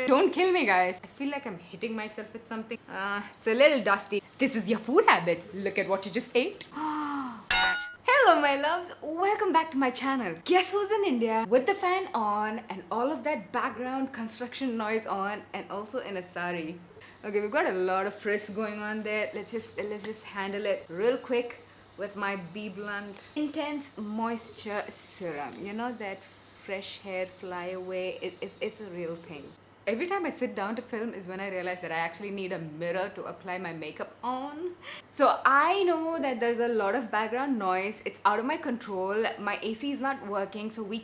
Don't kill me, guys. I feel like I'm hitting myself with something. It's a little dusty. This is your food habits. Look at what you just ate. Hello my loves, welcome back to my channel. Guess who's in India with the fan on and all of that background construction noise on and also in a sari. Okay, we've got a lot of frizz going on there. Let's just handle it real quick with my Be Blunt Intense Moisture Serum. You know that fresh hair fly away, it's a real thing. Every time I sit down to film is when I realize that I actually need a mirror to apply my makeup on. So I know that there's a lot of background noise. It's out of my control. My AC is not working, so we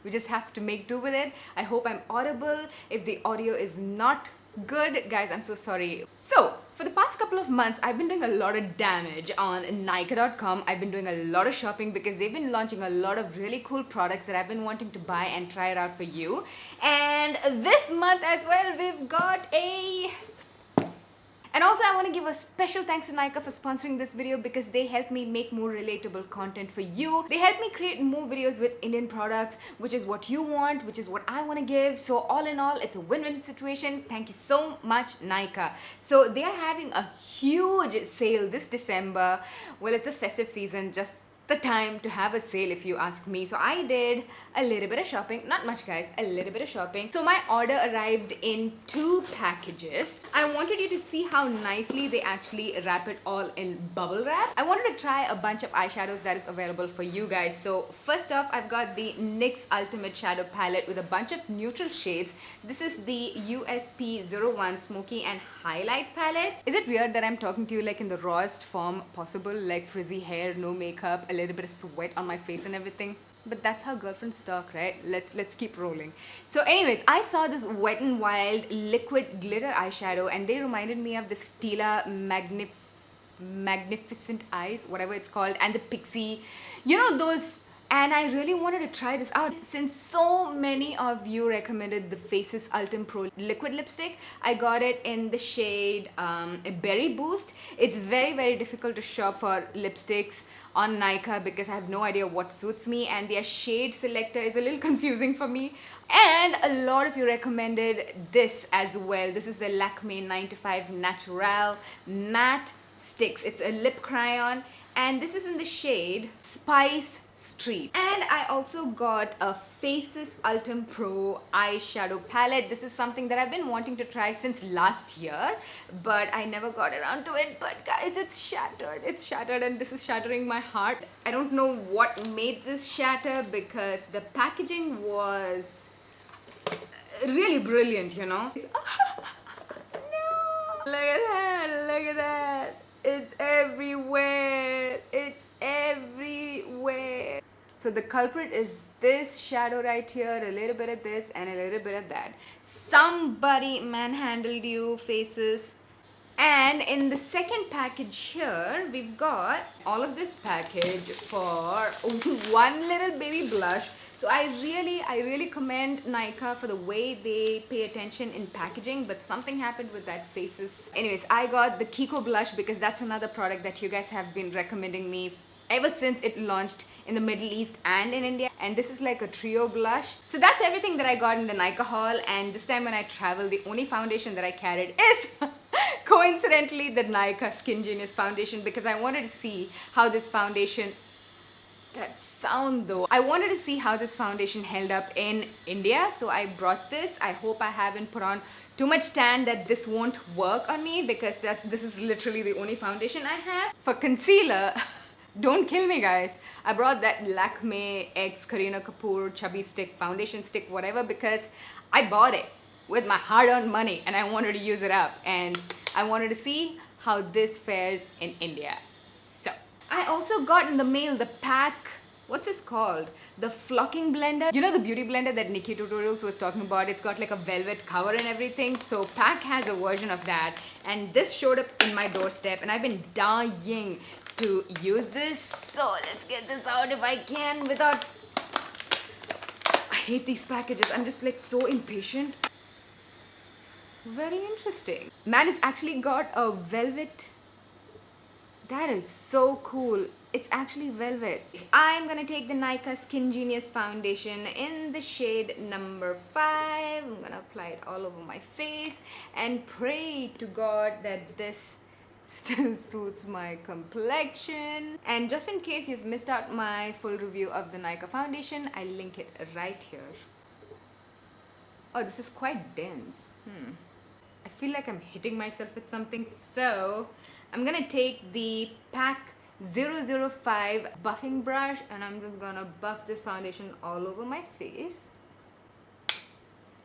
just have to make do with it. I hope I'm audible. If the audio is not good, guys, I'm so sorry. So for the past couple of months, I've been doing a lot of damage on Nykka.com. I've been doing a lot of shopping because they've been launching a lot of really cool products that I've been wanting to buy and try it out for you. And this month as well, we've got And also I want to give a special thanks to Nykka for sponsoring this video because they help me make more relatable content for you. They help me create more videos with Indian products, which is what you want, which is what I want to give. So all in all, it's a win-win situation. Thank you so much, Nykka. So they are having a huge sale this December. Well, it's a festive season, just the time to have a sale if you ask me. So I did a little bit of shopping, not much guys, a little bit of shopping. So my order arrived in 2 packages. I wanted you to see how nicely they actually wrap it all in bubble wrap. I wanted to try a bunch of eyeshadows that is available for you guys. So first off, I've got the NYX Ultimate Shadow Palette with a bunch of neutral shades. This is the USP01 Smoky and Highlight Palette. Is it weird that I'm talking to you like in the rawest form possible, like frizzy hair, no makeup, a little bit of sweat on my face and everything? But that's how girlfriends talk, right? Let's keep rolling. So anyways, I saw this Wet n Wild liquid glitter eyeshadow and they reminded me of the Stila Magnificent Eyes, whatever it's called, and the Pixie, you know those. And I really wanted to try this out since so many of you recommended the Faces Ultim Pro liquid lipstick. I got it in the shade Berry Boost. It's very difficult to shop for lipsticks on Nykka because I have no idea what suits me and their shade selector is a little confusing for me. And a lot of you recommended this as well. This is the Lakme 9 to 5 Natural Matte Sticks. It's a lip crayon and this is in the shade Spice Street. And I also got a Faces Ultim Pro eyeshadow palette. This is something that I've been wanting to try since last year, but I never got around to it. But guys, it's shattered. It's shattered and this is shattering my heart. I don't know what made this shatter because the packaging was really brilliant, you know. No! Look at that, look at that. It's everywhere. It's everywhere. So the culprit is this shadow right here, a little bit of this and a little bit of that. Somebody manhandled you, Faces. And in the second package here, we've got all of this package for one little baby blush. So I really commend Nykka for the way they pay attention in packaging, but something happened with that Faces. Anyways, I got the Kiko blush because that's another product that you guys have been recommending me ever since it launched in the Middle East and in India, and this is like a trio blush. So that's everything that I got in the Nykaa haul, and this time when I travel, the only foundation that I carried is coincidentally the Nykaa Skin Genius foundation because I wanted to see how this foundation, that sound though, I wanted to see how this foundation held up in India, so I brought this. I hope I haven't put on too much tan that this won't work on me because this is literally the only foundation I have. For concealer, don't kill me guys, I brought that Lakme X Kareena Kapoor chubby stick, foundation stick, whatever, because I bought it with my hard-earned money and I wanted to use it up and I wanted to see how this fares in India. So I also got in the mail the pack, what's this called? The flocking blender. You know the beauty blender that Nikki Tutorials was talking about? It's got like a velvet cover and everything. So Pack has a version of that and this showed up in my doorstep and I've been dying to use this. So let's get this out if I can without... I hate these packages. I'm just like so impatient. Very interesting. Man, it's actually got a velvet... That is so cool. It's actually velvet. I'm gonna take the Nykaa Skin Genius foundation in the shade number 5. I'm gonna apply it all over my face and pray to God that this still suits my complexion. And just in case you've missed out my full review of the Nykaa foundation, I'll link it right here. Oh, this is quite dense. I feel like I'm hitting myself with something, so I'm gonna take the PAC 005 buffing brush and I'm just gonna buff this foundation all over my face.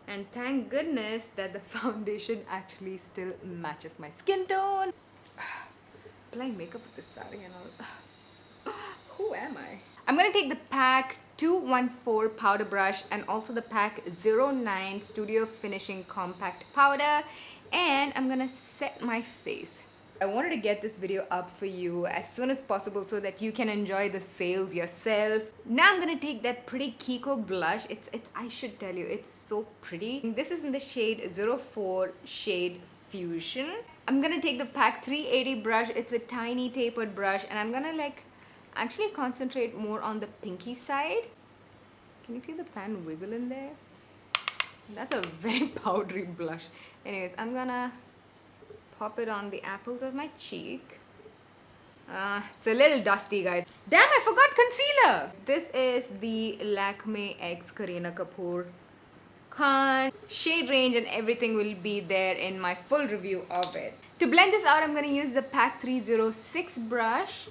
And thank goodness that the foundation actually still matches my skin tone. Applying makeup with this sari and all. Who am I? I'm gonna take the PAC 214 powder brush and also the PAC 09 Studio Finishing Compact Powder, and I'm gonna set my face. I wanted to get this video up for you as soon as possible so that you can enjoy the sales yourself. Now I'm gonna take that pretty Kiko blush. It's I should tell you, it's so pretty. This is in the shade 04 shade Fusion. I'm gonna take the PAC 380 brush. It's a tiny tapered brush and I'm gonna like actually concentrate more on the pinky side. Can you see the pan wiggle in there? That's a very powdery blush. Anyways, I'm gonna pop it on the apples of my cheek. It's a little dusty, guys. Damn, I forgot concealer! This is the Lakme X Kareena Kapoor Khan. Shade range and everything will be there in my full review of it. To blend this out, I'm going to use the PAC 306 brush.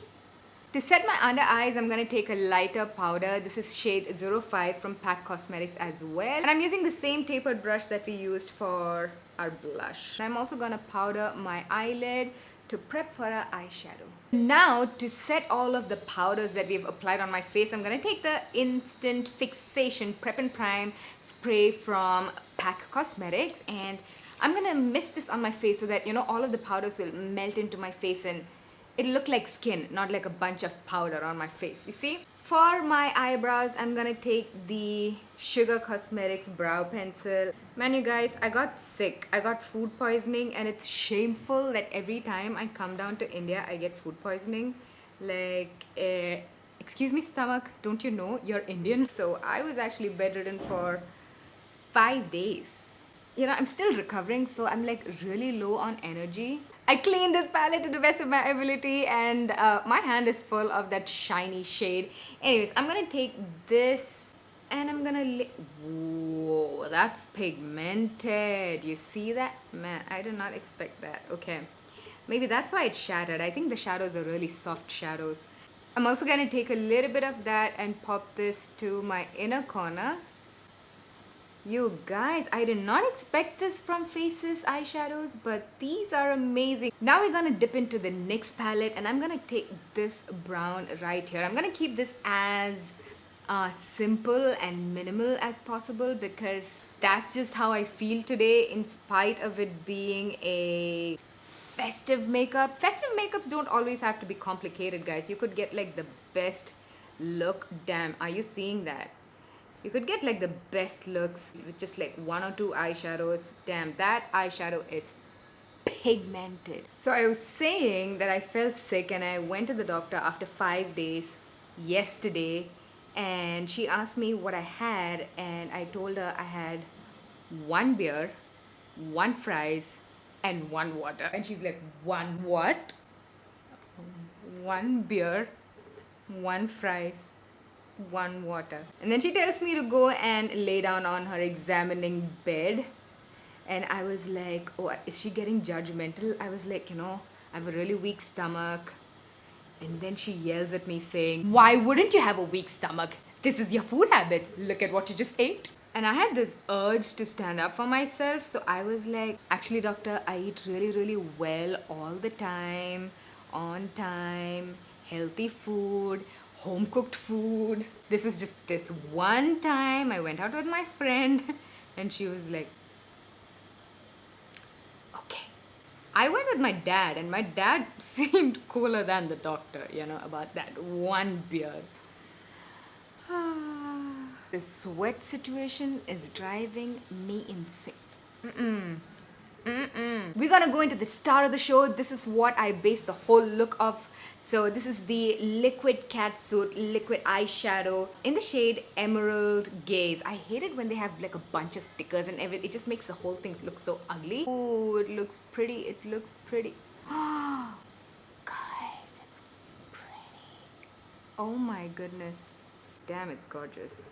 To set my under eyes, I'm going to take a lighter powder. This is shade 05 from PAC Cosmetics as well. And I'm using the same tapered brush that we used for our blush. I'm also going to powder my eyelid to prep for our eyeshadow. Now, to set all of the powders that we've applied on my face, I'm going to take the Instant Fixation Prep and Prime spray from PAC Cosmetics. And I'm going to mist this on my face so that, you know, all of the powders will melt into my face and it'll look like skin, not like a bunch of powder on my face, you see? For my eyebrows, I'm gonna take the Sugar Cosmetics brow pencil. Man, you guys, I got sick. I got food poisoning and it's shameful that every time I come down to India, I get food poisoning. Like, excuse me stomach, don't you know you're Indian? So I was actually bedridden for 5 days. You know, I'm still recovering, so I'm like really low on energy. I cleaned this palette to the best of my ability and my hand is full of that shiny shade. Anyways, I'm gonna take this and I'm gonna whoa, that's pigmented. You see that? Man, I did not expect that. Okay, maybe that's why it shattered. I think the shadows are really soft shadows. I'm also gonna take a little bit of that and pop this to my inner corner. You guys, I did not expect this from Faces eyeshadows, but these are amazing. Now we're gonna dip into the NYX palette and I'm gonna take this brown right here. I'm gonna keep this as simple and minimal as possible because that's just how I feel today, in spite of it being a festive makeup. Festive makeups don't always have to be complicated, guys. You could get like the best look. Damn, are you seeing that? You could get like the best looks with just like 1 or 2 eyeshadows. Damn, that eyeshadow is pigmented. So I was saying that I felt sick and I went to the doctor after 5 days yesterday, and she asked me what I had and I told her I had 1 beer, 1 fries and 1 water. And she's like, 1 what? 1 beer, 1 fries, 1 water. And then she tells me to go and lay down on her examining bed. And I was like, oh, is she getting judgmental? I was like, you know, I have a really weak stomach. And then she yells at me saying, why wouldn't you have a weak stomach? This is your food habit. Look at what you just ate. And I had this urge to stand up for myself. So I was like, actually, doctor, I eat really, really well all the time, on time, healthy food, home cooked food. This was just this one time I went out with my friend and she was like, okay. I went with my dad and my dad seemed cooler than the doctor, you know, about that 1 beer. The sweat situation is driving me insane. We're gonna go into the star of the show. This is what I based the whole look of. So this is the liquid catsuit liquid eyeshadow in the shade Emerald Gaze. I hate it when they have like a bunch of stickers and everything. It just makes the whole thing look so ugly. Ooh, it looks pretty. It looks pretty. Guys, it's pretty. Oh my goodness. Damn, it's gorgeous.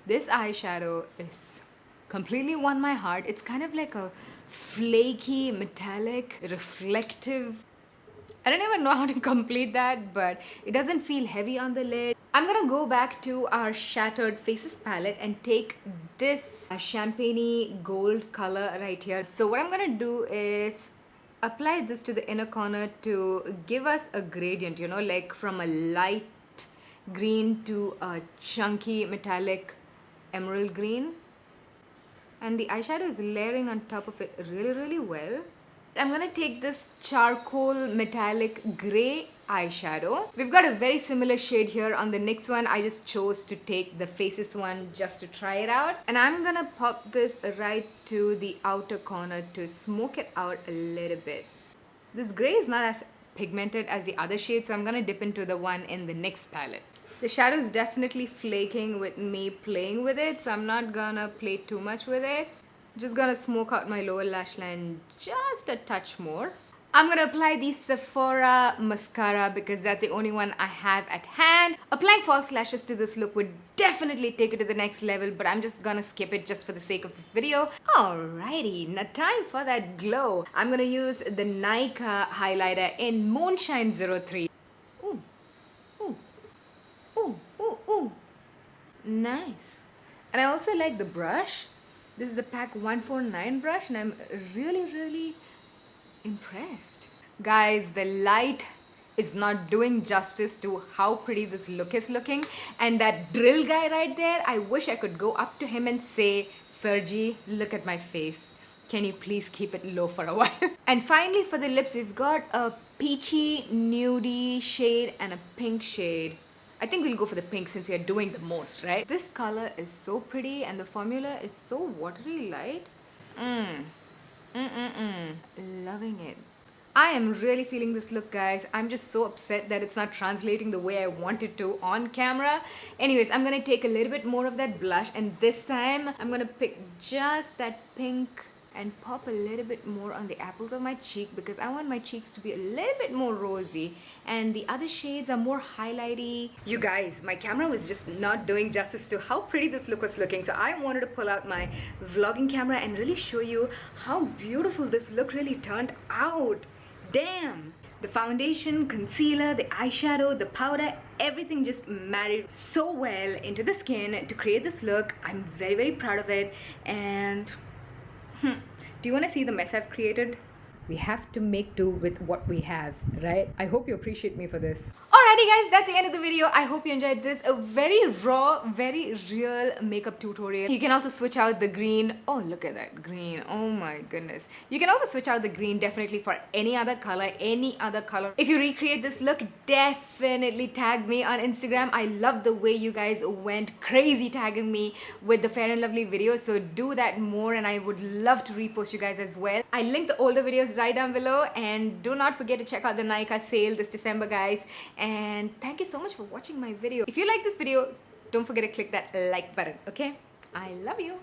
This eyeshadow is completely won my heart. It's kind of like a flaky, metallic, reflective. I don't even know how to complete that, but it doesn't feel heavy on the lid. I'm gonna go back to our Shattered Faces palette and take this champagne gold color right here. So what I'm gonna do is apply this to the inner corner to give us a gradient, you know, like from a light green to a chunky metallic emerald green. And the eyeshadow is layering on top of it really well. I'm gonna take this charcoal metallic grey eyeshadow. We've got a very similar shade here on the NYX one. I just chose to take the Faces one just to try it out. And I'm gonna pop this right to the outer corner to smoke it out a little bit. This grey is not as pigmented as the other shade, so I'm gonna dip into the one in the NYX palette. The shadow is definitely flaking with me playing with it, so I'm not gonna play too much with it. Just gonna smoke out my lower lash line just a touch more. I'm gonna apply the Sephora mascara because that's the only one I have at hand. Applying false lashes to this look would definitely take it to the next level, but I'm just gonna skip it just for the sake of this video. Alrighty, now time for that glow. I'm gonna use the Nykka highlighter in Moonshine 03. Ooh. Nice. And I also like the brush. This is the Pack 149 brush and I'm really impressed. Guys, the light is not doing justice to how pretty this look is looking. And that drill guy right there, I wish I could go up to him and say, Sergi, look at my face. Can you please keep it low for a while? And finally for the lips, we've got a peachy, nudie shade and a pink shade. I think we'll go for the pink since we are doing the most, right? This color is so pretty and the formula is so watery light. Loving it. I am really feeling this look, guys. I'm just so upset that it's not translating the way I want it to on camera. Anyways, I'm gonna take a little bit more of that blush and this time I'm gonna pick just that pink and pop a little bit more on the apples of my cheek because I want my cheeks to be a little bit more rosy and the other shades are more highlighty. You guys, my camera was just not doing justice to how pretty this look was looking, so I wanted to pull out my vlogging camera and really show you how beautiful this look really turned out. Damn! The foundation, concealer, the eyeshadow, the powder, everything just married so well into the skin to create this look. I'm very proud of it. And do you want to see the mess I've created? We have to make do with what we have, right? I hope you appreciate me for this. Alrighty guys, that's the end of the video. I hope you enjoyed this. A very raw, very real makeup tutorial. You can also switch out the green. Oh, look at that green. Oh my goodness. You can also switch out the green definitely for any other color, If you recreate this look, definitely tag me on Instagram. I love the way you guys went crazy tagging me with the Fair and Lovely video. So do that more and I would love to repost you guys as well. I linked the older videos right down below and do not forget to check out the Nykaa sale this December, guys. And thank you so much for watching my video. If you like this video, don't forget to click that like button, okay? I love you.